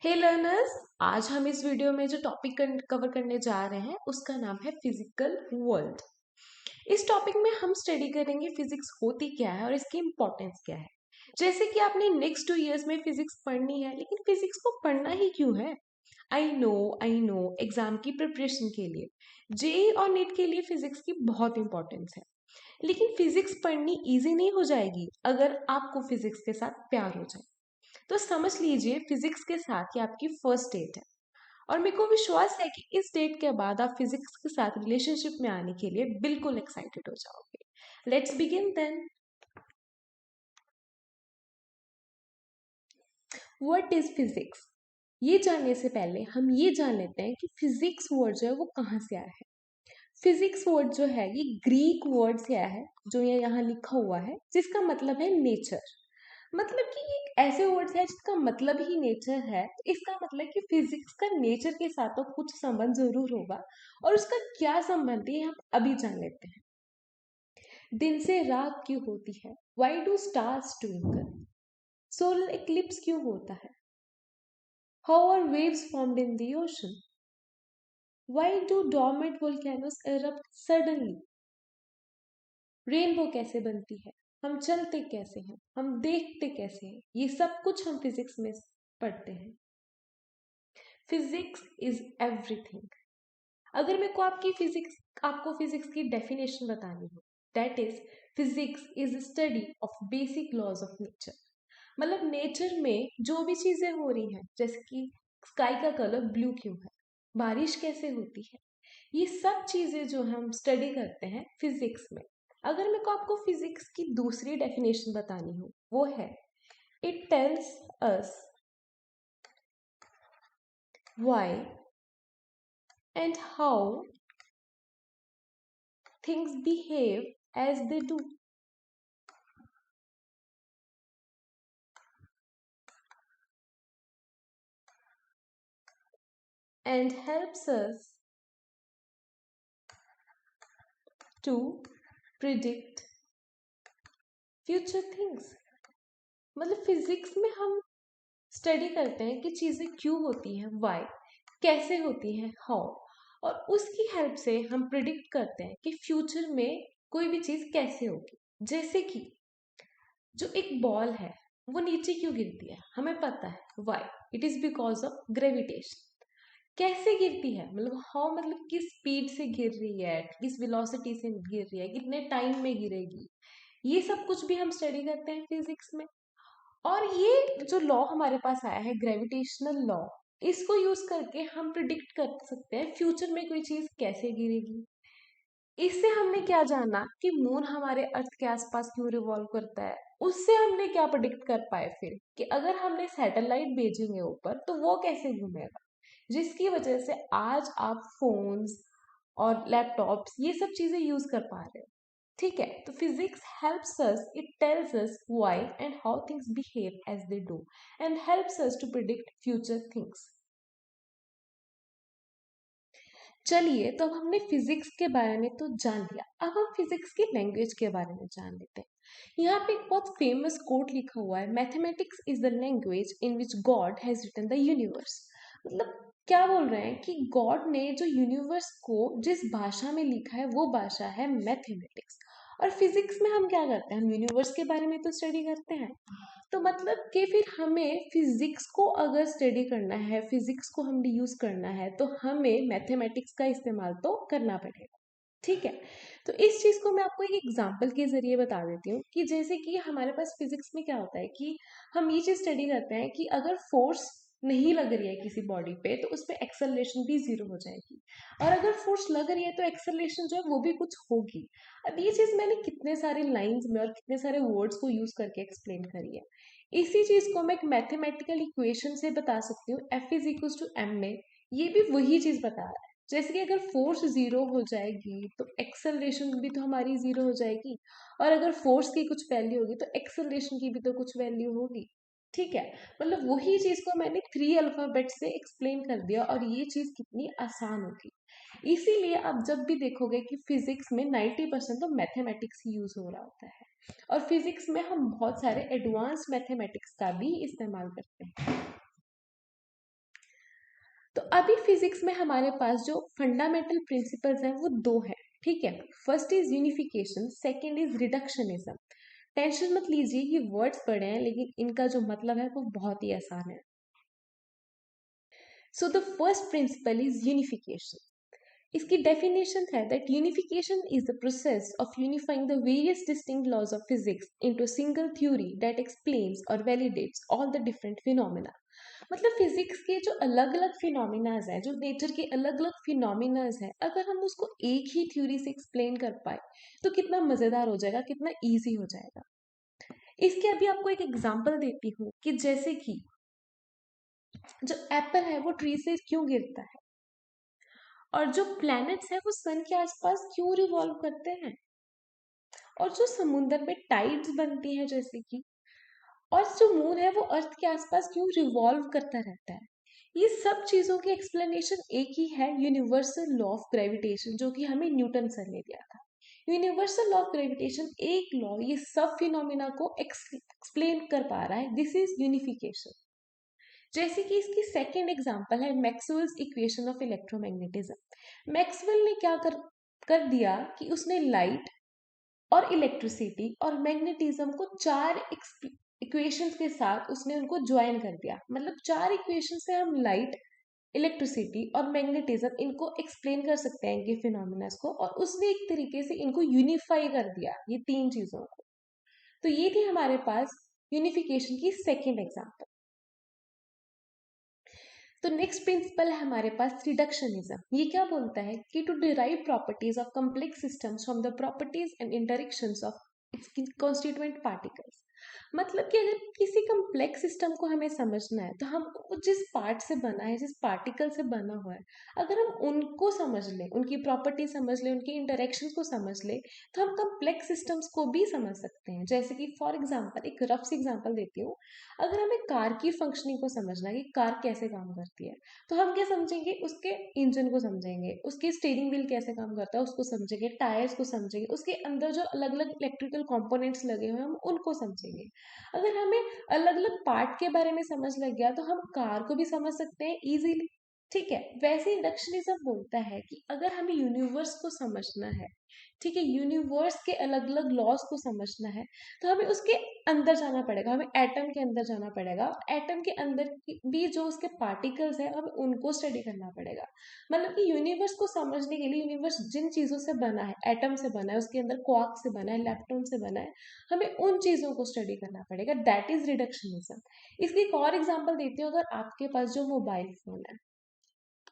हे learners, आज हम इस वीडियो में जो टॉपिक कवर करने जा रहे हैं उसका नाम है फिजिकल वर्ल्ड। इस टॉपिक में हम स्टडी करेंगे फिजिक्स होती क्या है और इसकी इम्पोर्टेंस क्या है। जैसे कि आपने नेक्स्ट 2 इयर्स में फिजिक्स पढ़नी है, लेकिन फिजिक्स को पढ़ना ही क्यों है? आई नो एग्जाम की प्रिपरेशन के लिए, जेई और नीट के लिए फिजिक्स की बहुत इंपॉर्टेंस है। लेकिन फिजिक्स पढ़नी इजी नहीं हो जाएगी अगर आपको फिजिक्स के साथ प्यार हो जाए। तो समझ लीजिए फिजिक्स के साथ ये आपकी फर्स्ट डेट है, और मेरे को विश्वास है कि इस डेट के बाद आप फिजिक्स के साथ रिलेशनशिप में आने के लिए बिल्कुल एक्साइटेड हो जाओगे। Let's begin then. What is physics? ये जानने से पहले हम ये जान लेते हैं कि फिजिक्स वर्ड जो है वो कहाँ से आया है। फिजिक्स वर्ड जो है ये ग्रीक वर्ड से आया है, जो ये यहाँ लिखा हुआ है, जिसका मतलब है नेचर। मतलब कि ये एक ऐसे वर्ड्स है जिसका मतलब ही नेचर है, तो इसका मतलब कि फिजिक्स का नेचर के साथ तो कुछ संबंध जरूर होगा। और उसका क्या संबंध है हम अभी जान लेते हैं। दिन से रात क्यों होती है? Why do stars twinkle? Solar eclipse क्यों होता है? How are waves formed in the ocean? Why do dormant volcanoes erupt suddenly? Rainbow कैसे बनती है? हम चलते कैसे हैं? हम देखते कैसे हैं? ये सब कुछ हम फिजिक्स में पढ़ते हैं। Physics is everything. अगर मेरे को आपको फिजिक्स की डेफिनेशन बतानी हो, that is physics is study of basic laws of nature. मतलब नेचर में जो भी चीजें हो रही हैं, जैसे कि स्काई का कलर ब्लू क्यों है, बारिश कैसे होती है, ये सब चीजें जो हम स्टडी करते हैं फिजिक्स में। अगर मेरे को आपको फिजिक्स की दूसरी डेफिनेशन बतानी हो, वो है it tells us why and how things behave as they do. And helps us to predict future things. मतलब फिजिक्स में हम स्टडी करते हैं कि चीजें क्यों होती हैं, वाई, कैसे होती हैं, हाउ, और उसकी हेल्प से हम प्रिडिक्ट करते हैं कि फ्यूचर में कोई भी चीज कैसे होगी। जैसे कि जो एक बॉल है वो नीचे क्यों गिरती है, हमें पता है why, it is because of gravitation. कैसे गिरती है, मतलब हाउ, मतलब किस स्पीड से गिर रही है, किस वेलोसिटी से गिर रही है, कितने टाइम में गिरेगी, ये सब कुछ भी हम स्टडी करते हैं फिजिक्स में। और ये जो लॉ हमारे पास आया है, ग्रेविटेशनल लॉ, इसको यूज करके हम प्रिडिक्ट कर सकते हैं फ्यूचर में कोई चीज कैसे गिरेगी। इससे हमने क्या जाना कि मून हमारे अर्थ के आसपास क्यों रिवॉल्व करता है। उससे हमने क्या प्रिडिक्ट कर पाए फिर कि अगर हमने सैटेलाइट भेजेंगे ऊपर तो वो कैसे घूमेगा, जिसकी वजह से आज आप फोन्स और लैपटॉप्स ये सब चीजें यूज कर पा रहे हो। ठीक है, तो physics helps us, it tells us why and how things behave as they do, and helps us to predict future things. चलिए, तो अब हमने फिजिक्स के बारे में तो जान लिया, अब हम फिजिक्स की लैंग्वेज के बारे में जान लेते हैं। यहाँ पे एक बहुत फेमस कोट लिखा हुआ है, mathematics is the language in which God has written the universe. मतलब क्या बोल रहे हैं कि गॉड ने जो यूनिवर्स को जिस भाषा में लिखा है वो भाषा है मैथमेटिक्स। और फिजिक्स में हम क्या करते हैं, हम यूनिवर्स के बारे में तो स्टडी करते हैं। तो मतलब कि फिर हमें फिजिक्स को अगर स्टडी करना है, फिजिक्स को हमने यूज करना है, तो हमें मैथमेटिक्स का इस्तेमाल तो करना पड़ेगा। ठीक है, तो इस चीज को मैं आपको एक एग्जांपल के जरिए बता देती हूँ कि जैसे कि हमारे पास फिजिक्स में क्या होता है कि हम ये चीज स्टडी करते हैं कि अगर फोर्स नहीं लग रही है किसी बॉडी पे तो उस पर एक्सेलरेशन भी जीरो हो जाएगी, और अगर फोर्स लग रही है तो एक्सेलरेशन जो है वो भी कुछ होगी। अब ये चीज मैंने कितने सारे लाइंस में और कितने सारे वर्ड्स को यूज करके एक्सप्लेन करी है। इसी चीज को मैं एक मैथमेटिकल इक्वेशन से बता सकती हूँ, F is equal to M में। ये भी वही चीज बता रहा है, जैसे कि अगर फोर्स जीरो हो जाएगी तो एक्सेलरेशन भी तो हमारी जीरो हो जाएगी, और अगर फोर्स की कुछ वैल्यू होगी तो एक्सेलरेशन की भी तो कुछ वैल्यू होगी। ठीक है, मतलब वही चीज को मैंने 3 अल्फाबेट से एक्सप्लेन कर दिया, और ये चीज कितनी आसान होगी। इसीलिए आप जब भी देखोगे कि फिजिक्स में 90% तो मैथमेटिक्स ही यूज हो रहा होता है, और फिजिक्स में हम बहुत सारे एडवांस मैथमेटिक्स का भी इस्तेमाल करते हैं। तो अभी फिजिक्स में हमारे पास जो फंडामेंटल प्रिंसिपल्स हैं वो दो हैं, ठीक है। First is unification, second is reductionism. Tension मत लीजिए, ये वर्ड्स पढ़े हैं लेकिन इनका जो मतलब है वो बहुत ही आसान है। So the first principle is unification. इसकी डेफिनेशन है that unification is the process of unifying the various distinct laws of physics into single theory that explains और validates all the different phenomena. मतलब फिजिक्स के जो अलग अलग phenomenas है, जो नेचर के अलग अलग फिनोमिनाज है, अगर हम उसको एक ही थ्योरी से एक्सप्लेन कर पाए तो कितना मजेदार हो जाएगा, कितना इजी हो जाएगा। इसके अभी आपको एक एग्जांपल देती हूँ कि जैसे कि जो एप्पल है वो ट्री से क्यों गिरता है, और जो प्लैनेट्स है वो सन के आसपास क्यों रिवॉल्व करते हैं, और जो समुद्र में टाइड्स बनती हैं जैसे कि, और जो मून है वो अर्थ के आसपास क्यों रिवॉल्व करता रहता है। ये सब चीजों की एक्सप्लेनेशन एक ही है, यूनिवर्सल लॉ ऑफ ग्रेविटेशन, जो कि हमें न्यूटन सर ने दिया था। यूनिवर्सल लॉ ऑफ ग्रेविटेशन एक लॉ ये सब फिनोमिना को एक्सप्लेन कर पा रहा है, दिस इज यूनिफिकेशन। जैसे कि इसकी सेकेंड एग्जांपल है Maxwell's equation of electromagnetism. Maxwell ने क्या कर दिया कि उसने लाइट और इलेक्ट्रिसिटी और मैग्नेटिज्म को चार इक्वेशंस के साथ उसने उनको ज्वाइन कर दिया। मतलब चार इक्वेशन से हम लाइट, इलेक्ट्रिसिटी और मैग्नेटिज्म इनको एक्सप्लेन कर सकते हैं, इनके फिनोमिना को, और उसने एक तरीके से इनको यूनिफाई कर दिया, ये तीन चीजों को। तो ये थी हमारे पास यूनिफिकेशन की सेकेंड एग्जाम्पल। तो नेक्स्ट प्रिंसिपल है हमारे पास रिडक्शनिज्म। ये क्या बोलता है कि to derive properties of complex systems from the properties and interactions of its constituent particles. मतलब कि अगर किसी कम्प्लेक्स सिस्टम को हमें समझना है तो हम जिस पार्ट से बना है, जिस पार्टिकल से बना हुआ है, अगर हम उनको समझ लें, उनकी प्रॉपर्टी समझ लें, उनकी इंटरेक्शन को समझ लें, तो हम कम्प्लेक्स सिस्टम्स को भी समझ सकते हैं। जैसे कि फॉर एग्जाम्पल, एक रफ सी एग्जाम्पल देती हूँ। अगर हमें कार की फंक्शनिंग को समझना है कि कार कैसे काम करती है, तो हम क्या समझेंगे, उसके इंजन को समझेंगे, उसके स्टीयरिंग व्हील कैसे काम करता है उसको समझेंगे, टायर्स को समझेंगे, उसके अंदर जो अलग अलग इलेक्ट्रिकल कंपोनेंट्स लगे हुए हैं हम उनको समझेंगे। अगर हमें अलग अलग पार्ट के बारे में समझ लग गया तो हम कार को भी समझ सकते हैं इजीली, ठीक है। वैसे इंडक्शनिज्म बोलता है कि अगर हमें यूनिवर्स को समझना है, ठीक है, यूनिवर्स के अलग अलग लॉज को समझना है, तो हमें उसके अंदर जाना पड़ेगा, हमें एटम के अंदर जाना पड़ेगा। एटम के अंदर भी जो उसके पार्टिकल्स हैं हमें उनको स्टडी करना पड़ेगा। मतलब कि यूनिवर्स को समझने के लिए, यूनिवर्स जिन चीजों से बना है, एटम से बना है, उसके अंदर क्वार्क से बना है, लेप्टॉन से बना है, हमें उन चीजों को स्टडी करना पड़ेगा, दैट इज रिडक्शनिज्म। इसकी एक और एग्जांपल देती हूँ। अगर आपके पास जो मोबाइल फोन है,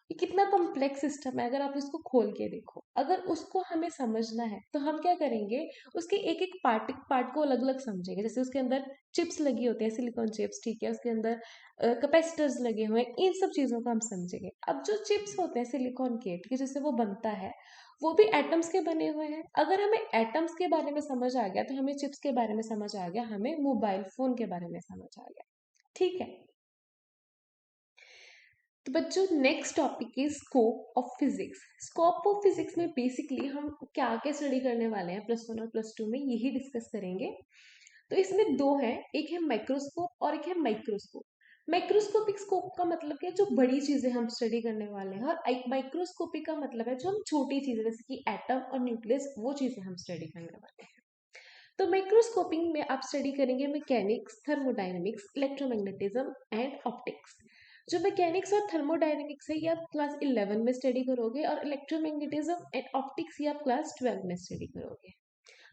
ये कितना कॉम्प्लेक्स सिस्टम है, अगर आप इसको खोल के देखो, अगर उसको हमें समझना है तो हम क्या करेंगे, उसके एक एक पार्ट को अलग अलग समझेंगे। जैसे उसके अंदर चिप्स लगी होती है, सिलिकॉन चिप्स, ठीक है, उसके अंदर कैपेसिटर्स लगे हुए हैं, इन सब चीजों को हम समझेंगे। अब जो चिप्स होते हैं सिलिकॉन के, ठीक है, जिससे वो बनता है, वो भी एटम्स के बने हुए हैं। अगर हमें एटम्स के बारे में समझ आ गया तो हमें चिप्स के बारे में समझ आ गया, हमें मोबाइल फोन के बारे में समझ आ गया, ठीक है। तो बच्चों, next topic is scope of physics. Scope of physics में बेसिकली हम क्या क्या स्टडी करने वाले हैं, प्लस वन और प्लस टू में यही डिस्कस करेंगे। तो इसमें दो हैं, एक है माइक्रोस्कोप और एक है माइक्रोस्कोप। माइक्रोस्कोपिक स्कोप का मतलब क्या है, जो बड़ी चीजें हम स्टडी करने वाले हैं, और एक माइक्रोस्कोपिक का मतलब है जो हम छोटी चीजें, जैसे कि एटम और न्यूक्लियस, वो चीजें हम स्टडी करने वाले हैं। तो माइक्रोस्कोपिंग में आप स्टडी करेंगे mechanics, thermodynamics, electromagnetism and optics. जो मैकेनिक्स और थर्मोडायनेमिक्स है ये आप क्लास 11 में स्टडी करोगे, और इलेक्ट्रोमैग्नेटिज्म एंड ऑप्टिक्स ये आप क्लास 12 में स्टडी करोगे।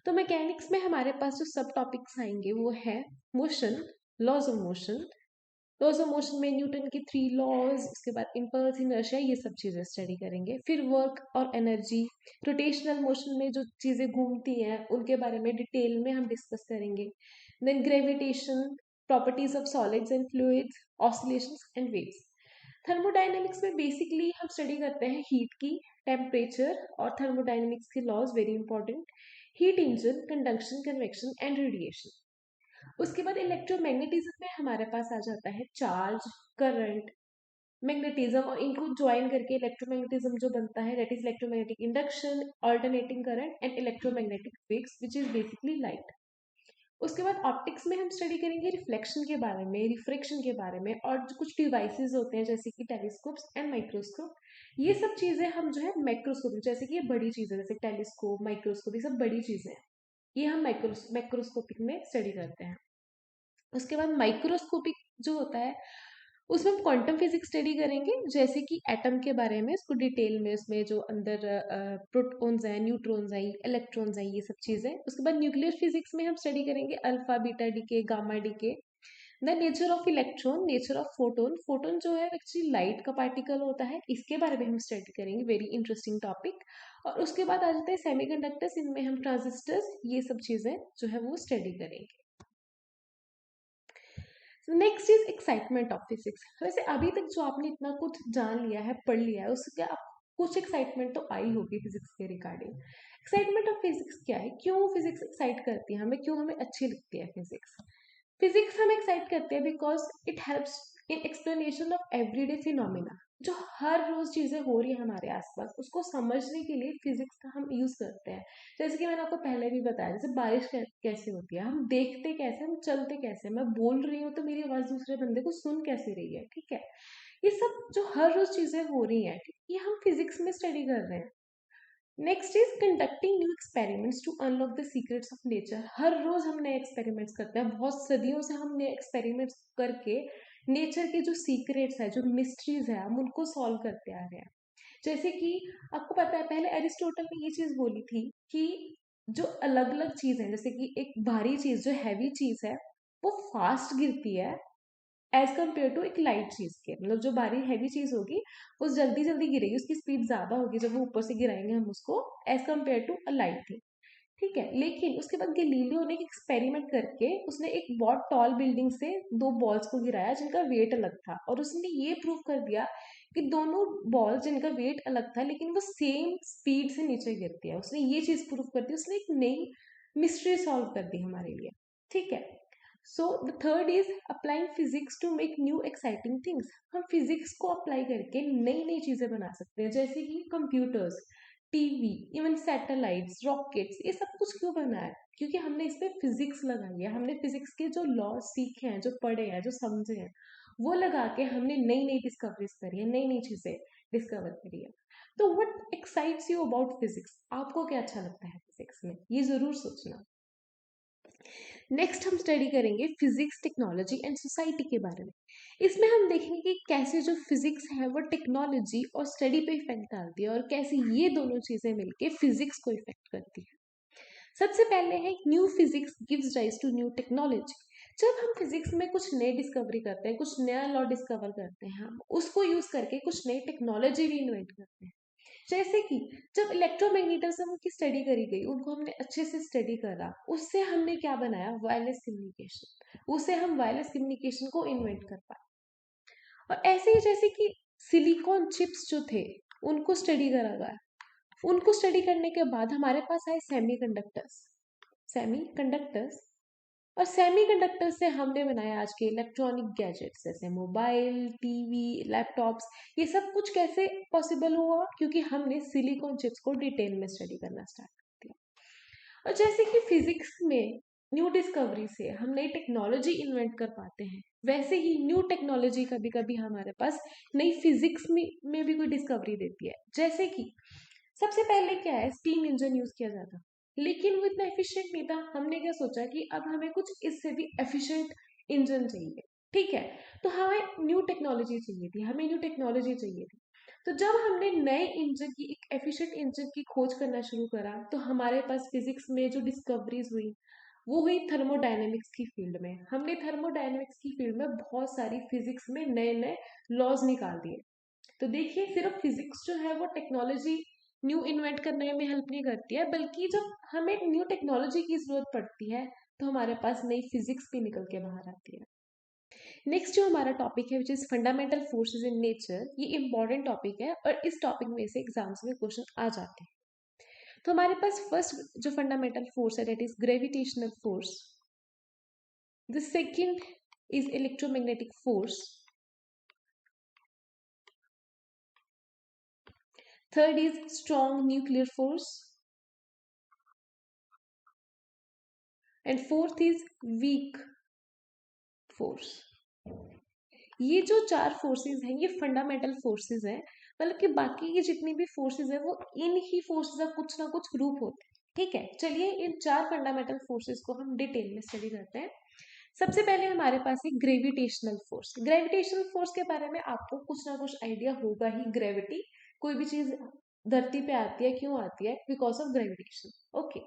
तो मैकेनिक्स में हमारे पास जो सब टॉपिक्स आएंगे वो है motion, laws of motion. Laws of motion में न्यूटन की 3 लॉज, उसके बाद इम्पल्स, इनर्शिया, ये सब चीजें स्टडी करेंगे। फिर वर्क और एनर्जी, रोटेशनल मोशन में जो चीजें घूमती हैं उनके बारे में डिटेल में हम डिस्कस करेंगे। Then gravitation, properties of solids and fluids, oscillations and waves. Thermodynamics में बेसिकली हम स्टडी करते हैं हीट की, टेम्परेचर और थर्मोडायनेमिक्स के laws, very important, heat engine, conduction, convection and radiation. उसके बाद इलेक्ट्रोमैग्नेटिज्म में हमारे पास आ जाता है चार्ज, करंट, मैग्नेटिज्म, और इनको ज्वाइन करके इलेक्ट्रोमैग्नेटिज्म जो बनता है, that is electromagnetic induction, alternating current and electromagnetic waves, which is basically light. उसके बाद ऑप्टिक्स में हम स्टडी करेंगे रिफ्लेक्शन के बारे में, रिफ्रैक्शन के बारे में, और जो कुछ डिवाइसेस होते हैं जैसे कि टेलीस्कोप्स एंड माइक्रोस्कोप, ये सब चीजें हम जो है माइक्रोस्कोप, जैसे कि ये बड़ी चीजें जैसे टेलीस्कोप, माइक्रोस्कोप, ये सब बड़ी चीजें हैं, ये हम माइक्रोस्कोपिक में स्टडी करते हैं। उसके बाद माइक्रोस्कोपिक जो होता है उसमें हम क्वांटम फिजिक्स स्टडी करेंगे, जैसे कि एटम के बारे में, इसको डिटेल में, उसमें जो अंदर प्रोटॉन्स हैं, न्यूट्रॉन्स हैं, इलेक्ट्रॉन्स हैं, ये सब चीजें। उसके बाद न्यूक्लियर फिजिक्स में हम स्टडी करेंगे alpha beta decay gamma decay. The nature of electron, nature of photon, photon जो है एक्चुअली लाइट का पार्टिकल होता है, इसके बारे में हम स्टडी करेंगे, वेरी इंटरेस्टिंग टॉपिक। और उसके बाद आ जाते हैं सेमीकंडक्टर्स, इनमें हम ट्रांजिस्टर्स, ये सब चीजें जो है वो स्टडी करेंगे। Next is excitement of physics. वैसे अभी तक जो आपने इतना कुछ जान लिया है, पढ़ लिया है, उससे आप कुछ एक्साइटमेंट तो आई होगी फिजिक्स के रिगार्डिंग। एक्साइटमेंट ऑफ फिजिक्स क्या है, क्यों फिजिक्स एक्साइट करती है हमें, क्यों हमें अच्छी लगती है फिजिक्स। फिजिक्स हमें एक्साइट करते हैं because it helps in explanation of everyday phenomena. जो हर रोज चीजें हो रही है हमारे आसपास, उसको समझने के लिए फिजिक्स का हम यूज करते हैं। जैसे कि मैंने आपको पहले भी बताया, जैसे बारिश कैसे होती है, हम देखते कैसे, हम चलते कैसे, मैं बोल रही हूँ तो मेरी आवाज दूसरे बंदे को सुन कैसे रही है, ठीक है। ये सब जो हर रोज चीजें हो रही हैं, ये हम फिजिक्स में स्टडी कर रहे हैं। Next is conducting new experiments to unlock the secrets of nature. हर रोज हम नए एक्सपेरिमेंट्स करते हैं, बहुत सदियों से हम नए एक्सपेरिमेंट्स करके नेचर के जो सीक्रेट्स है, जो मिस्ट्रीज है, हम उनको सॉल्व करते आ रहे हैं। जैसे कि आपको पता है, पहले एरिस्टोटल ने ये चीज बोली थी कि जो अलग अलग चीज है, जैसे कि एक भारी चीज, जो हैवी चीज है, वो फास्ट गिरती है एज कम्पेयर टू एक लाइट चीज के। मतलब जो भारी हैवी चीज होगी वो जल्दी जल्दी गिरेगी, उसकी स्पीड ज्यादा होगी जब वो ऊपर से गिराएंगे हम उसको, as compare to a light thing, ठीक है। लेकिन उसके बाद गैलीलियो ने एक एक्सपेरिमेंट करके उसने एक बहुत टॉल बिल्डिंग से दो बॉल्स को गिराया जिनका वेट अलग था, और उसने ये प्रूव कर दिया कि दोनों बॉल जिनका वेट अलग था लेकिन वो सेम स्पीड से नीचे गिरती है। उसने ये चीज प्रूव कर दी, उसने एक नई मिस्ट्री सॉल्व कर दी हमारे लिए, ठीक है। So the third is applying physics to make new exciting things. हम फिजिक्स को अप्लाई करके नई नई चीजें बना सकते हैं, जैसे कि computers, TV, even satellites, rockets, ये सब कुछ क्यों बना है, क्योंकि हमने इस पे फिजिक्स लगाई है, हमने फिजिक्स के जो लॉ सीखे हैं, जो पढ़े हैं, जो समझे हैं, वो लगा के हमने नई नई डिस्कवरीज करी है, नई नई चीजें डिस्कवर करी है। तो what excites you about physics, आपको क्या अच्छा लगता है फिजिक्स में, ये जरूर सोचना। नेक्स्ट हम स्टडी करेंगे फिजिक्स, टेक्नोलॉजी एंड सोसाइटी के बारे में। इसमें हम देखेंगे कि कैसे जो फिजिक्स है वो टेक्नोलॉजी और स्टडी पे इफेक्ट डालती है, और कैसे ये दोनों चीजें मिलके फिजिक्स को इफेक्ट करती है। सबसे पहले है new physics gives rise to new technology. जब हम फिजिक्स में कुछ नई डिस्कवरी करते हैं, कुछ नया लॉ डिस्कवर करते हैं, हम उसको यूज करके कुछ नई टेक्नोलॉजी भी इन्वेंट करते हैं। जैसे कि जब इलेक्ट्रोमैग्नेटिज्म की स्टडी करी गई, उनको हमने अच्छे से स्टडी करा, उससे हमने क्या बनाया, वायरलेस कम्युनिकेशन, उससे हम वायरलेस कम्युनिकेशन को इन्वेंट कर पाए। और ऐसे ही जैसे कि सिलिकॉन चिप्स जो थे, उनको स्टडी करा गया, उनको स्टडी करने के बाद हमारे पास आए सेमीकंडक्टर्स। सेमीकंडक्टर्स और सेमीकंडक्टर से हमने बनाया आज के इलेक्ट्रॉनिक गैजेट्स, जैसे मोबाइल, टीवी, लैपटॉप्स। ये सब कुछ कैसे पॉसिबल हुआ, क्योंकि हमने सिलिकॉन चिप्स को डिटेल में स्टडी करना स्टार्ट कर दिया। और जैसे कि फिजिक्स में न्यू डिस्कवरी से हम नई टेक्नोलॉजी इन्वेंट कर पाते हैं, वैसे ही न्यू टेक्नोलॉजी कभी कभी हमारे पास नई फिजिक्स में भी कोई डिस्कवरी देती है। जैसे कि सबसे पहले क्या है, स्टीम इंजन यूज किया जाता, लेकिन वो इतना एफिशिएंट नहीं था। हमने क्या सोचा कि अब हमें कुछ इससे भी एफिशिएंट इंजन चाहिए, ठीक है। तो हमें न्यू टेक्नोलॉजी चाहिए थी, हमें न्यू टेक्नोलॉजी चाहिए थी। तो जब हमने नए इंजन की, एक एफिशिएंट इंजन की खोज करना शुरू करा, तो हमारे पास फिजिक्स में जो डिस्कवरीज हुई वो हुई थर्मोडायनेमिक्स की फील्ड में। हमने थर्मोडायनेमिक्स की फील्ड में बहुत सारी फिजिक्स में नए नए लॉज निकाल दिए। तो देखिए, सिर्फ फिजिक्स जो है वो टेक्नोलॉजी न्यू इन्वेंट करने में हेल्प नहीं करती है, बल्कि जब हमें न्यू टेक्नोलॉजी की जरूरत पड़ती है तो हमारे पास नई फिजिक्स भी निकल के बाहर आती है। नेक्स्ट जो हमारा टॉपिक है which is fundamental forces in nature, ये इंपॉर्टेंट टॉपिक है और इस टॉपिक में से एग्जाम्स में क्वेश्चन आ जाते हैं। तो हमारे पास फर्स्ट जो फंडामेंटल फोर्स है that is gravitational force. The second is electromagnetic force. Third is strong nuclear force, and fourth is weak force. ये जो चार फोर्सेस हैं ये फंडामेंटल फोर्सेस हैं, मतलब कि बाकी की जितनी भी फोर्सेस है वो इन ही फोर्सेस का कुछ ना कुछ रूप होते हैं। ठीक है, चलिए इन चार फंडामेंटल फोर्सेस को हम डिटेल में स्टडी करते हैं। सबसे पहले हमारे पास है ग्रेविटेशनल फोर्स। ग्रेविटेशनल फोर्स के बारे में आपको कुछ ना कुछ आइडिया होगा ही। ग्रेविटी, कोई भी चीज धरती पे आती है, क्यों आती है? Because of gravitation. ओके,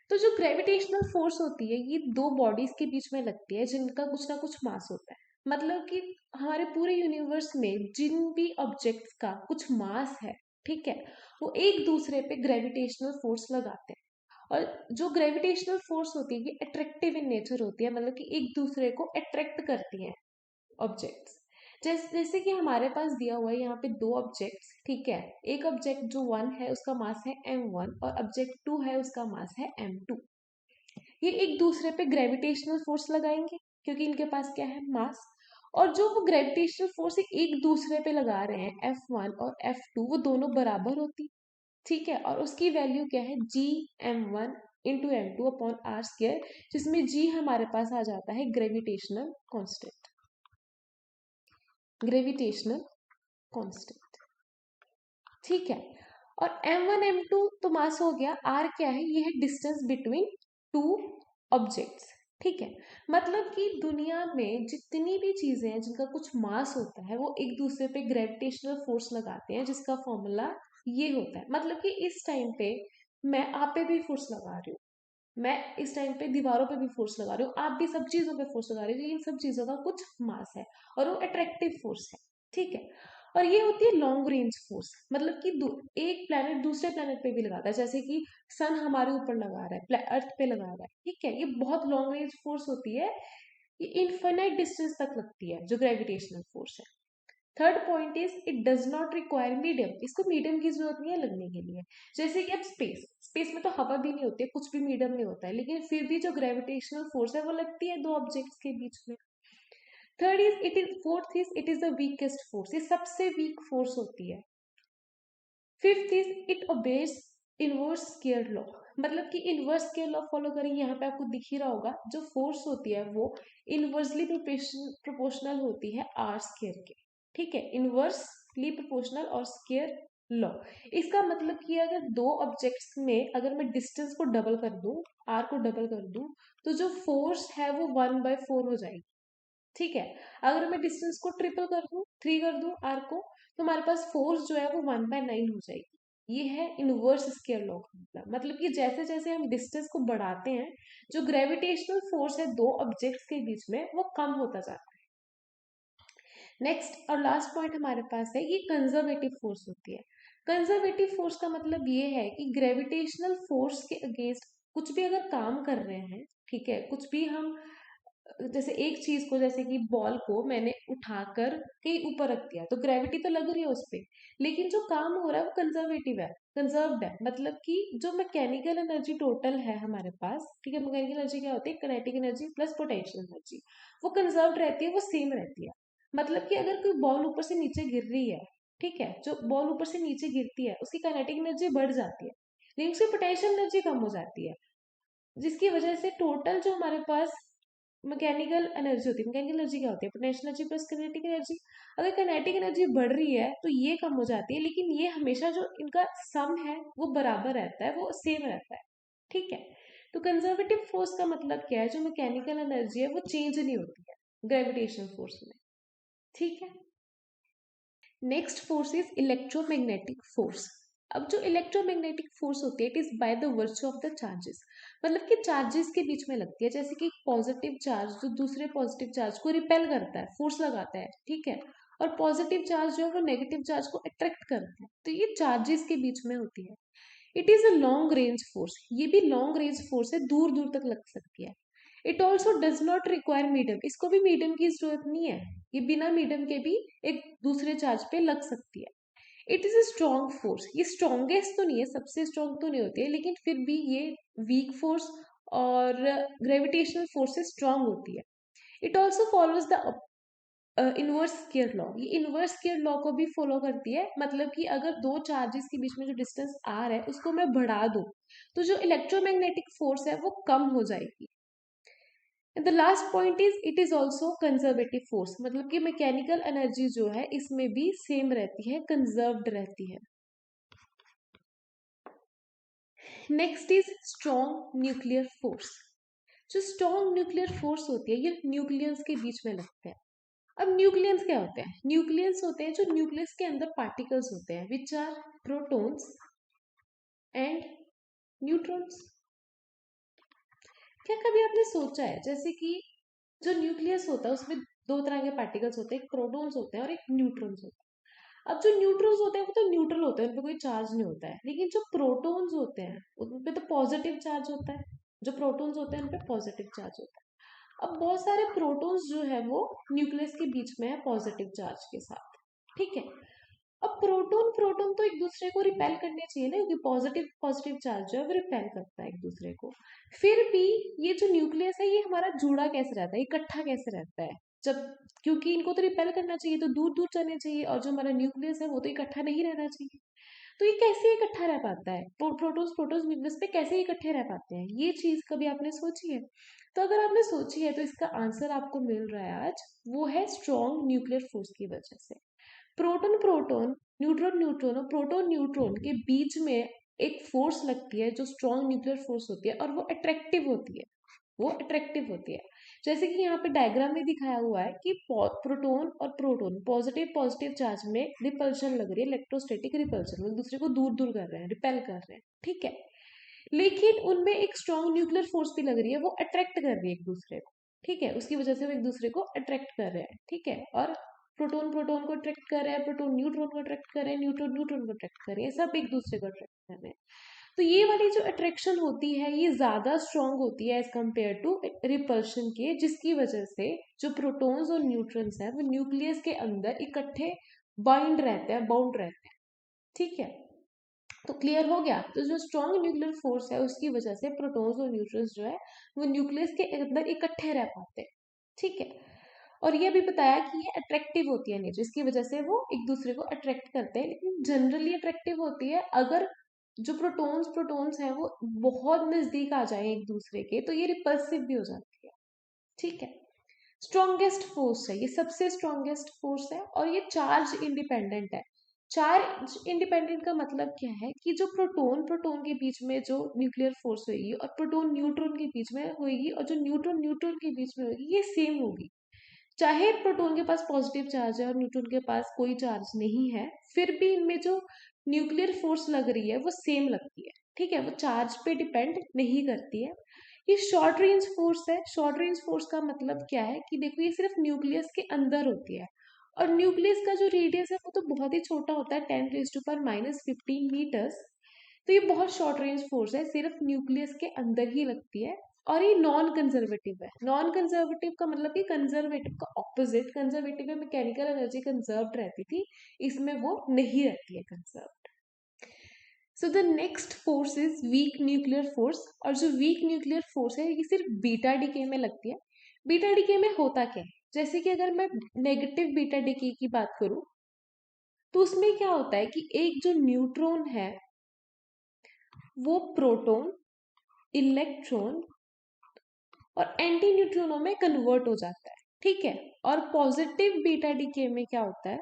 तो जो ग्रेविटेशनल फोर्स होती है ये दो बॉडीज के बीच में लगती है जिनका कुछ ना कुछ मास होता है। मतलब कि हमारे पूरे यूनिवर्स में जिन भी ऑब्जेक्ट्स का कुछ मास है, ठीक है, वो एक दूसरे पे ग्रेविटेशनल फोर्स लगाते हैं। और जो ग्रेविटेशनल फोर्स होती है ये अट्रैक्टिव इन नेचर होती है, मतलब कि एक दूसरे को अट्रैक्ट करती हैं ऑब्जेक्ट्स। जैसे कि हमारे पास दिया हुआ है यहाँ पे दो ऑब्जेक्ट्स, ठीक है। एक ऑब्जेक्ट जो वन है उसका मास है m1 और ऑब्जेक्ट टू है उसका मास है m2। ये एक दूसरे पे ग्रेविटेशनल फोर्स लगाएंगे क्योंकि इनके पास क्या है, मास। और जो वो ग्रेविटेशनल फोर्स एक दूसरे पे लगा रहे हैं F1 और F2, वो दोनों बराबर होती, ठीक है। और उसकी वैल्यू क्या है, G m1 into m2 upon R square, जिसमें जी हमारे पास आ जाता है ग्रेविटेशनल कांस्टेंट। ग्रेविटेशनल कांस्टेंट, ठीक है। और m1 m2 तो मास हो गया, r क्या है, ये है डिस्टेंस बिटवीन टू ऑब्जेक्ट्स, ठीक है। मतलब कि दुनिया में जितनी भी चीजें हैं जिनका कुछ मास होता है वो एक दूसरे पे ग्रेविटेशनल फोर्स लगाते हैं, जिसका फॉर्मूला ये होता है। मतलब कि इस टाइम पे मैं आप पे भी फोर्स लगा रही हूँ, मैं इस टाइम पे दीवारों पे भी फोर्स लगा रही हूँ, आप भी सब चीजों पे फोर्स लगा रही हो, इन सब चीजों का कुछ मास है और वो अट्रैक्टिव फोर्स है, ठीक है। और ये होती है लॉन्ग रेंज फोर्स, मतलब कि एक प्लेनेट दूसरे प्लेनेट पे भी लगाता है, जैसे कि सन हमारे ऊपर लगा रहा है, अर्थ पे लगा रहा है, ठीक है। ये बहुत लॉन्ग रेंज फोर्स होती है, ये इनफाइनाइट डिस्टेंस तक लगती है जो ग्रेविटेशनल फोर्स है। Third point is it does not require medium, इसको मीडियम की जरूरत नहीं है लगने के लिए। जैसे कि अब स्पेस, स्पेस में तो हवा भी नहीं होती है, कुछ भी मीडियम नहीं होता है, लेकिन फिर भी जो ग्रेविटेशनल फोर्स है वो लगती है दो ऑब्जेक्ट्स के बीच में। Third is it is fourth is it is the weakest force, ये सबसे वीक फोर्स होती है। Fifth is it obeys inverse square law, मतलब कि इनवर्स स्केयर लॉ फॉलो करेंगे, यहाँ पे आपको दिख ही रहा होगा, जो फोर्स होती है वो इनवर्सली प्रोपोर्शनल होती है आर स्केयर के, ठीक है। इनवर्सली प्रोपोर्शनल और स्केयर लॉ, इसका मतलब कि अगर दो ऑब्जेक्ट्स में अगर मैं डिस्टेंस को डबल कर दूं, आर को डबल कर दूं, तो जो फोर्स है वो 1/4 हो जाएगी, ठीक है। अगर मैं डिस्टेंस को ट्रिपल कर दूं, 3 कर दूं आर को, तो हमारे पास फोर्स जो है वो 1/9 हो जाएगी। ये है इनवर्स स्केयर लॉ का मतलब कि जैसे जैसे हम डिस्टेंस को बढ़ाते हैं, जो ग्रेविटेशनल फोर्स है दो ऑब्जेक्ट्स के बीच में वो कम होता जाता है। नेक्स्ट और लास्ट पॉइंट हमारे पास है, ये कंजर्वेटिव फोर्स होती है। कंजर्वेटिव फोर्स का मतलब ये है कि ग्रेविटेशनल फोर्स के अगेंस्ट कुछ भी अगर काम कर रहे हैं, ठीक है, कुछ भी हम जैसे एक चीज को, जैसे कि बॉल को मैंने उठाकर कहीं ऊपर रख दिया तो ग्रेविटी तो लग रही है उस पर, लेकिन जो काम हो रहा है वो कंजर्वेटिव है, कंजर्व्ड है। मतलब कि जो मैकेनिकल एनर्जी टोटल है हमारे पास, ठीक है, मैकेनिकल एनर्जी क्या होती है, kinetic energy plus potential energy, वो कंजर्व्ड रहती है, वो सेम रहती है। मतलब कि अगर कोई बॉल ऊपर से नीचे गिर रही है, ठीक है, जो बॉल ऊपर से नीचे गिरती है उसकी काइनेटिक एनर्जी बढ़ जाती है, लेकिन उसकी पोटेंशियल एनर्जी कम हो जाती है, जिसकी वजह से टोटल जो हमारे पास मैकेनिकल एनर्जी होती है, मैकेनिकल एनर्जी क्या होती है, potential energy plus kinetic energy. अगर काइनेटिक एनर्जी बढ़ रही है तो ये कम हो जाती है, लेकिन ये हमेशा जो इनका सम है वो बराबर रहता है, वो सेम रहता है, ठीक है। तो कंजर्वेटिव फोर्स का मतलब क्या है, जो मैकेनिकल एनर्जी है वो चेंज नहीं होती है ग्रेविटेशनल फोर्स में, ठीक है। Next force is electromagnetic force. अब जो इलेक्ट्रोमैग्नेटिक फोर्स होती है it is by the virtue of the charges, मतलब कि चार्जेस के बीच में लगती है। जैसे कि पॉजिटिव चार्ज जो दूसरे पॉजिटिव चार्ज को रिपेल करता है, फोर्स लगाता है, ठीक है, और पॉजिटिव चार्ज जो है वो नेगेटिव चार्ज को अट्रैक्ट करता है, तो ये चार्जेस के बीच में होती है। It is a long range force, ये भी लॉन्ग रेंज फोर्स है, दूर दूर तक लग सकती है। It also does not require medium, इसको भी मीडियम की जरूरत नहीं है, ये बिना मीडियम के भी एक दूसरे चार्ज पे लग सकती है। It is a strong force, ये स्ट्रॉन्गेस्ट तो नहीं है, सबसे स्ट्रॉन्ग तो नहीं होती है, लेकिन फिर भी ये वीक फोर्स और ग्रेविटेशनल फोर्स से स्ट्रॉन्ग होती है। It also follows the inverse square law, ये इनवर्स स्केयर लॉ को भी फॉलो करती है। मतलब कि अगर दो चार्जेस के बीच में जो डिस्टेंस आर है उसको मैं बढ़ा दूं, तो जो इलेक्ट्रोमैग्नेटिक फोर्स है वो कम हो जाएगी, the last point is it is also conservative force, मतलब कि मैकेनिकल एनर्जी जो है इसमें भी सेम रहती है, कंजर्व्ड रहती है। Next is strong nuclear force. जो स्ट्रॉन्ग न्यूक्लियर फोर्स होती है ये न्यूक्लियस के बीच में लगते हैं। अब न्यूक्लियस क्या होते हैं? न्यूक्लियस होते हैं जो न्यूक्लियस के अंदर पार्टिकल्स होते हैं which are protons and neutrons. क्या कभी आपने सोचा है जैसे कि जो न्यूक्लियस होता है उसमें दो तरह के पार्टिकल्स होते हैं, एक प्रोटॉन्स होते हैं और एक न्यूट्रॉन्स होते हैं। अब जो न्यूट्रॉन्स होते हैं वो तो न्यूट्रल होते हैं, उन पर कोई चार्ज नहीं होता है, लेकिन जो प्रोटॉन्स होते हैं उन पे तो पॉजिटिव चार्ज होता है। जो प्रोटॉन्स होते हैं उन पे पॉजिटिव चार्ज होता है। अब बहुत सारे प्रोटॉन्स जो है वो न्यूक्लियस के बीच में है पॉजिटिव चार्ज के साथ, ठीक है। अब प्रोटॉन प्रोटॉन तो एक दूसरे को रिपेल करने चाहिए ना, क्योंकि पॉजिटिव पॉजिटिव चार्ज जो है वो रिपेल करता है एक दूसरे को। फिर भी ये जो न्यूक्लियस है ये हमारा जुड़ा कैसे रहता है, इकट्ठा कैसे रहता है? जब, क्योंकि इनको तो रिपेल करना चाहिए तो दूर दूर जाने चाहिए, और जो हमारा न्यूक्लियस है वो तो इकट्ठा नहीं रहना चाहिए। तो ये कैसे इकट्ठा रह पाता है? प्रोटॉन्स प्रोटॉन्स न्यूक्लियस पे कैसे इकट्ठे रह पाते हैं? ये चीज कभी आपने सोची है? तो अगर आपने सोची है तो इसका आंसर आपको मिल रहा है आज, वो है स्ट्रॉन्ग न्यूक्लियर फोर्स की वजह से। प्रोटॉन प्रोटॉन, न्यूट्रॉन न्यूट्रॉन और प्रोटॉन न्यूट्रॉन के बीच में एक फोर्स लगती है जो स्ट्रॉन्ग न्यूक्लियर फोर्स होती है, और वो अट्रैक्टिव होती है। वो अट्रैक्टिव होती है। जैसे कि यहाँ पे डायग्राम में दिखाया हुआ है कि प्रोटॉन और प्रोटॉन पॉजिटिव पॉजिटिव चार्ज में रिपल्शन लग रही है, इलेक्ट्रोस्टैटिक रिपल्शन, वो एक दूसरे को दूर दूर कर रहे हैं, रिपेल कर रहे हैं, ठीक है। लेकिन उनमें एक स्ट्रॉन्ग न्यूक्लियर फोर्स भी लग रही है, वो अट्रैक्ट कर रही है एक दूसरे को, ठीक है। उसकी वजह से वो एक दूसरे को अट्रैक्ट कर रहे हैं, ठीक है। और प्रोटॉन प्रोटॉन को अट्रैक्ट कर रहे हैं, प्रोटॉन न्यूट्रॉन को अट्रैक्ट कर रहे हैं, न्यूट्रॉन न्यूट्रॉन को अट्रैक्ट कर रहे हैं, सब एक दूसरे को अट्रैक्ट कर रहे हैं। तो ये वाली जो अट्रैक्शन होती है ये ज्यादा स्ट्रांग होती है एज कम्पेयर टू रिपल्शन के, जिसकी वजह से जो प्रोटॉन्स और न्यूट्रॉन्स हैं वो न्यूक्लियस के अंदर इकट्ठे बाइंड रहते हैं, बाउंड रहते हैं, ठीक है। तो क्लियर हो गया? तो जो स्ट्रॉन्ग न्यूक्लियर फोर्स है उसकी वजह से प्रोटॉन्स और न्यूट्रॉन्स जो है वो न्यूक्लियस के अंदर इकट्ठे रह पाते हैं, ठीक है। और ये भी बताया कि ये अट्रैक्टिव होती है नेचर, इसकी वजह से वो एक दूसरे को अट्रैक्ट करते हैं, लेकिन जनरली अट्रैक्टिव होती है अगर जो प्रोटॉन्स प्रोटॉन्स हैं वो बहुत नजदीक आ जाए एक दूसरे के, तो ये रिपल्सिव भी हो जाती है, ठीक है। स्ट्रॉन्गेस्ट फोर्स है ये, सबसे स्ट्रॉन्गेस्ट फोर्स है, और ये चार्ज इंडिपेंडेंट है। चार्ज इंडिपेंडेंट का मतलब क्या है कि जो प्रोटॉन प्रोटॉन के बीच में जो न्यूक्लियर फोर्स होगी और प्रोटॉन न्यूट्रॉन के बीच में होगी और जो न्यूट्रॉन न्यूट्रॉन के बीच में होगी ये सेम होगी। चाहे प्रोटॉन के पास पॉजिटिव चार्ज है और न्यूट्रॉन के पास कोई चार्ज नहीं है, फिर भी इनमें जो न्यूक्लियर फोर्स लग रही है वो सेम लगती है, ठीक है। वो चार्ज पे डिपेंड नहीं करती है। ये शॉर्ट रेंज फोर्स है। शॉर्ट रेंज फोर्स का मतलब क्या है कि देखो ये सिर्फ न्यूक्लियस के अंदर होती है, और न्यूक्लियस का जो रेडियस है वो तो बहुत ही छोटा होता है, 10⁻⁻15 मीटर्स। तो ये बहुत शॉर्ट रेंज फोर्स है, सिर्फ न्यूक्लियस के अंदर ही लगती है। और ये नॉन कंजर्वेटिव है। नॉन कंजर्वेटिव का मतलब कि कंजर्वेटिव का ऑपोजिट, कंजर्वेटिव में मैकेनिकल एनर्जी कंजर्व रहती थी, इसमें वो नहीं रहती है conserve. So the next force is weak nuclear force. और जो वीक न्यूक्लियर फोर्स है ये सिर्फ बीटा डीके में लगती है। बीटा डीके में होता क्या है, जैसे कि अगर मैं नेगेटिव बीटा डीके की बात करूं तो उसमें क्या होता है कि एक जो न्यूट्रॉन है वो प्रोटॉन, इलेक्ट्रॉन और एंटी न्यूट्रिनो में कन्वर्ट हो जाता है, ठीक है। और पॉजिटिव बीटा डीके में क्या होता है,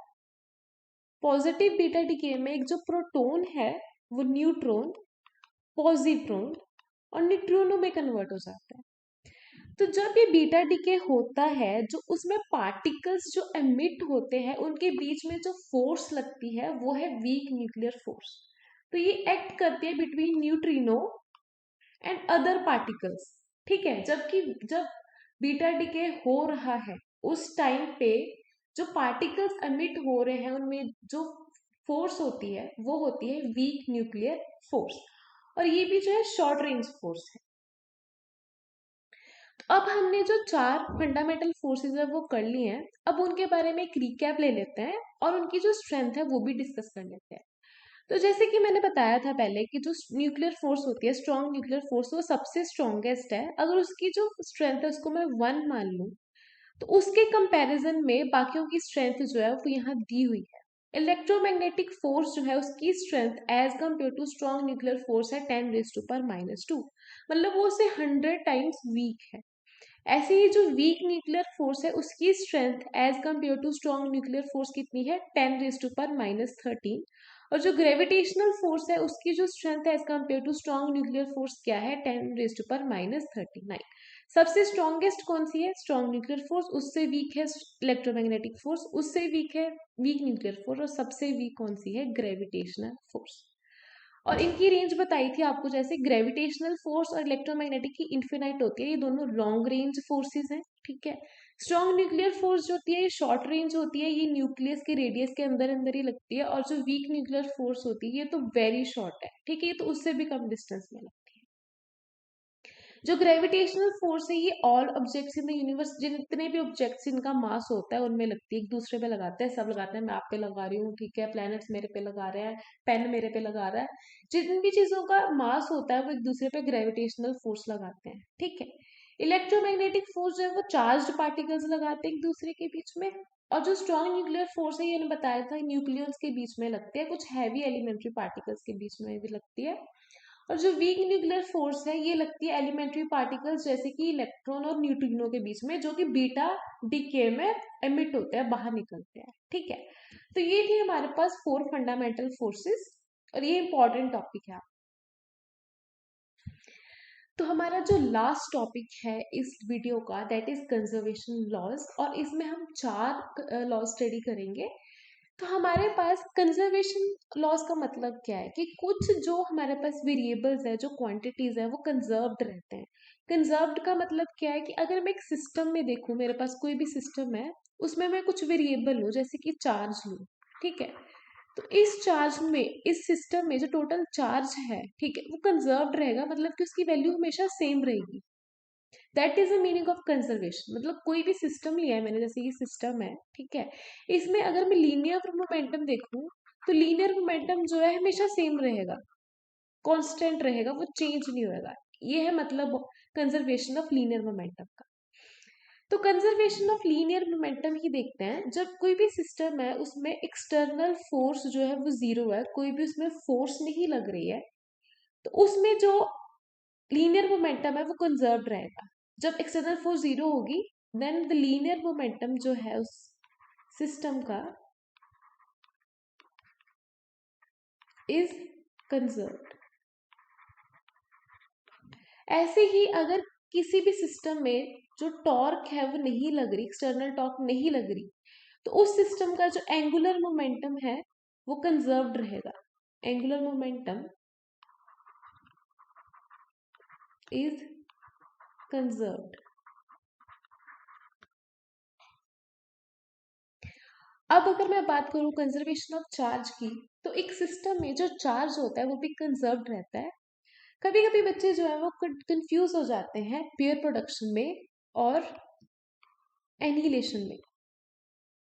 पॉजिटिव बीटा डीके में एक जो प्रोटॉन है वो न्यूट्रॉन, पॉजिट्रॉन और न्यूट्रिनो में कन्वर्ट हो जाता है। तो जब ये बीटा डीके होता है, जो उसमें पार्टिकल्स जो एमिट होते हैं उनके बीच में जो फोर्स लगती है वो है वीक न्यूक्लियर फोर्स। तो ये एक्ट करती है between neutrino and other particles, ठीक है। जबकि जब बीटा डीके हो रहा है उस टाइम पे जो पार्टिकल्स एमिट हो रहे हैं उनमें जो फोर्स होती है वो होती है वीक न्यूक्लियर फोर्स, और ये भी जो है शॉर्ट रेंज फोर्स है। तो अब हमने जो चार फंडामेंटल फोर्सेस है वो कर लिए हैं, अब उनके बारे में एक रिकैप ले लेते हैं और उनकी जो स्ट्रेंथ है वो भी डिस्कस कर लेते हैं। तो जैसे कि मैंने बताया था पहले कि जो न्यूक्लियर फोर्स होती है, स्ट्रॉन्ग न्यूक्लियर फोर्स, वो सबसे स्ट्रॉन्गेस्ट है। अगर उसकी जो स्ट्रेंथ है उसको मैं 1 मान लूं तो उसके कंपैरिजन में बाकियों की स्ट्रेंथ जो है वो यहाँ दी हुई है। इलेक्ट्रोमैग्नेटिक फोर्स जो है उसकी strength as compare to strong nuclear force है 10⁻², मतलब वो उससे 100 टाइम्स वीक है। ऐसे ही जो वीक न्यूक्लियर फोर्स है उसकी strength as compare to strong nuclear force कितनी है, 10⁻⁻13। और जो ग्रेविटेशनल फोर्स है उसकी जो स्ट्रेंथ है as compare to strong nuclear force क्या है, 10⁻39। सबसे स्ट्रॉन्गेस्ट कौन सी है, स्ट्रॉन्ग न्यूक्लियर फोर्स, उससे वीक है इलेक्ट्रोमैग्नेटिक फोर्स, उससे वीक है वीक न्यूक्लियर फोर्स, और सबसे वीक कौन सी है, ग्रेविटेशनल फोर्स। और इनकी रेंज बताई थी आपको, जैसे ग्रेविटेशनल फोर्स और इलेक्ट्रोमैग्नेटिक की इन्फिनाइट होती है, ये दोनों लॉन्ग रेंज फोर्सेस हैं, ठीक है। स्ट्रॉन्ग न्यूक्लियर फोर्स जो होती है ये शॉर्ट रेंज होती है, ये न्यूक्लियस के रेडियस के अंदर अंदर ही लगती है, और जो वीक न्यूक्लियर फोर्स होती है ये तो वेरी शॉर्ट है, ठीक है, ये तो उससे भी कम डिस्टेंस में लगती है। जो ग्रेविटेशनल फोर्स है ये all objects in the universe, जितने भी ऑब्जेक्ट्स इनका मास होता है उनमें लगती है, एक दूसरे पे लगाते हैं, सब लगाते हैं, मैं आप पे लगा रही हूँ, ठीक है, प्लैनेट्स मेरे पे लगा रहे हैं, पेन मेरे पे लगा रहा है, जितनी भी चीजों का मास होता है वो एक दूसरे पे ग्रेविटेशनल फोर्स लगाते हैं, ठीक है। इलेक्ट्रोमैग्नेटिक फोर्स जो है वो चार्ज्ड पार्टिकल्स लगाते हैं एक दूसरे के बीच में, और जो स्ट्रॉन्ग न्यूक्लियर फोर्स है ये बताया था न्यूक्लियस के बीच में लगती है, कुछ हैवी एलिमेंट्री पार्टिकल्स के बीच में भी लगती है। और जो वीक न्यूक्लियर फोर्स है ये लगती है एलिमेंट्री पार्टिकल्स जैसे कि इलेक्ट्रॉन और न्यूट्रिनो के बीच में, जो कि बीटा डीके में एमिट होते हैं, बाहर निकलते हैं, ठीक है। तो ये थी हमारे पास 4 फंडामेंटल फोर्सेस, और ये इंपॉर्टेंट टॉपिक है। तो हमारा जो लास्ट टॉपिक है इस वीडियो का दैट इज कंजर्वेशन लॉज, और इसमें हम 4 लॉ स्टडी करेंगे। तो हमारे पास कंजर्वेशन लॉज का मतलब क्या है कि कुछ जो हमारे पास वेरिएबल्स है, जो क्वांटिटीज है वो कंजर्व्ड रहते हैं। कंजर्व्ड का मतलब क्या है कि अगर मैं एक सिस्टम में देखूं, मेरे पास कोई भी सिस्टम है, उसमें मैं कुछ वेरिएबल लूं, जैसे कि चार्ज लूं, ठीक है, तो इस चार्ज में, इस सिस्टम में जो टोटल चार्ज है, ठीक है, वो कंजर्व्ड रहेगा, मतलब कि उसकी वैल्यू हमेशा सेम रहेगी। That is the meaning of conservation. मतलब कोई भी सिस्टम लिया है मैंने, जैसे ये सिस्टम है, ठीक है, इसमें अगर मैं लीनियर मोमेंटम देखूं तो लीनियर मोमेंटम जो है हमेशा सेम रहेगा, कांस्टेंट रहेगा, वो चेंज नहीं होएगा। ये है मतलब कंजर्वेशन ऑफ लीनियर मोमेंटम का। तो कंजर्वेशन ऑफ लीनियर मोमेंटम ही देखते हैं, जब कोई भी सिस्टम है उसमें एक्सटर्नल फोर्स जो है वो जीरो है, कोई भी उसमें फोर्स नहीं लग रही है, तो उसमें जो लीनियर मोमेंटम है वो कंजर्व रहेगा। जब एक्सटर्नल फोर्स जीरो होगी देन द लीनियर मोमेंटम जो है उस सिस्टम का इज कंजर्व्ड। ऐसे ही अगर किसी भी सिस्टम में जो टॉर्क है वो नहीं लग रही, एक्सटर्नल टॉर्क नहीं लग रही, तो उस सिस्टम का जो एंगुलर मोमेंटम है वो कंजर्व्ड रहेगा। Angular momentum is conserved. अब अगर मैं बात करूं कंजर्वेशन ऑफ चार्ज की, तो एक सिस्टम में जो चार्ज होता है वो भी कंजर्व्ड रहता है। कभी कभी बच्चे जो है वो कंफ्यूज हो जाते हैं पेयर प्रोडक्शन में और एनिहिलेशन में।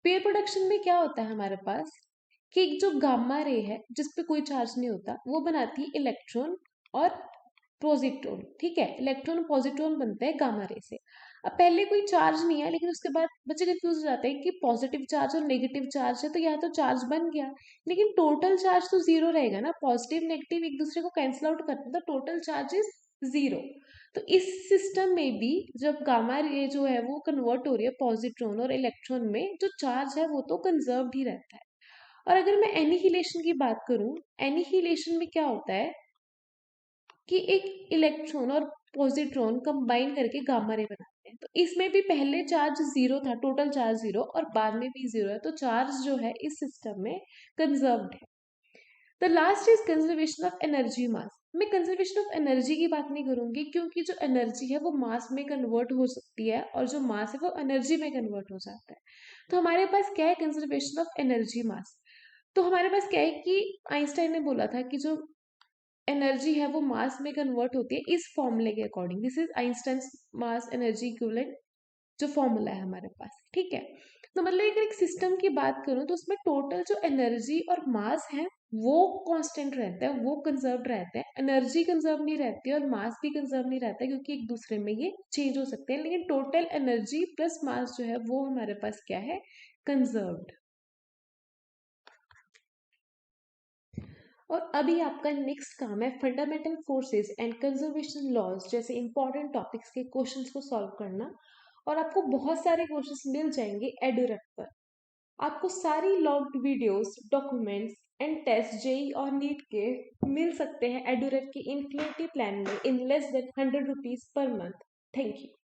पेयर प्रोडक्शन में क्या होता है हमारे पास कि एक जो गामा रे है जिस पे कोई चार्ज नहीं होता, वो बनाती है इलेक्ट्रॉन और पॉजिट्रॉन, ठीक है, इलेक्ट्रॉन और पॉजिट्रॉन बनते हैं गामा रे से। अब पहले कोई चार्ज नहीं है, लेकिन उसके बाद बच्चे कंफ्यूज हो जाते हैं कि पॉजिटिव चार्ज और नेगेटिव चार्ज है, तो यहाँ तो चार्ज बन गया, लेकिन टोटल चार्ज तो जीरो रहेगा ना, पॉजिटिव नेगेटिव एक दूसरे को कैंसिल आउट करते हैं, तो टोटल चार्ज इज जीरो। तो इस सिस्टम में भी जब गामा रे जो है वो कन्वर्ट हो रही है पॉजिट्रॉन और इलेक्ट्रॉन में, जो चार्ज है वो तो कंजर्व्ड ही रहता है। और अगर मैं एनिहिलेशन की बात करूं, एनिहिलेशन में क्या होता है कि एक इलेक्ट्रॉन और पॉजिट्रॉन कंबाइन करके गामा रे बनाते हैं, तो इसमें भी पहले चार्ज जीरो था, टोटल चार्ज जीरो, और बाद में भी जीरो है, तो चार्ज जो है इस सिस्टम में कंजर्व्ड है। The last is conservation of energy मास। मैं कंजर्वेशन ऑफ एनर्जी की बात नहीं करूंगी, क्योंकि जो एनर्जी है वो मास में कन्वर्ट हो सकती है, और जो मास है वो एनर्जी में कन्वर्ट हो जाता है। तो हमारे पास क्या है, कंजर्वेशन ऑफ एनर्जी मास। तो हमारे पास क्या है कि आइंस्टाइन ने बोला था कि जो एनर्जी है वो मास में कन्वर्ट होती है इस फॉर्मूले के according. This is Einstein mass energy equivalent जो फॉर्मूला है हमारे पास, ठीक है। तो मतलब अगर एक सिस्टम की बात करूं तो उसमें टोटल जो एनर्जी और मास है वो कांस्टेंट रहता है, वो कंजर्व रहता है, एनर्जी कंजर्व नहीं रहती है और मास भी कंजर्व नहीं रहता है, क्योंकि एक दूसरे में ये चेंज हो सकते हैं, लेकिन टोटल एनर्जी प्लस मास जो है वो हमारे पास क्या है, कंजर्व्ड। और अभी आपका नेक्स्ट काम है fundamental forces and conservation laws जैसे इंपॉर्टेंट टॉपिक्स के क्वेश्चंस को सॉल्व करना। और आपको बहुत सारे क्वेश्चंस मिल जाएंगे एडुरक पर। आपको सारी logged videos, documents and test JEE और नीट के मिल सकते हैं एडुरक के इन्फिनिटी प्लान में in less than 100 rupees per month. Thank you.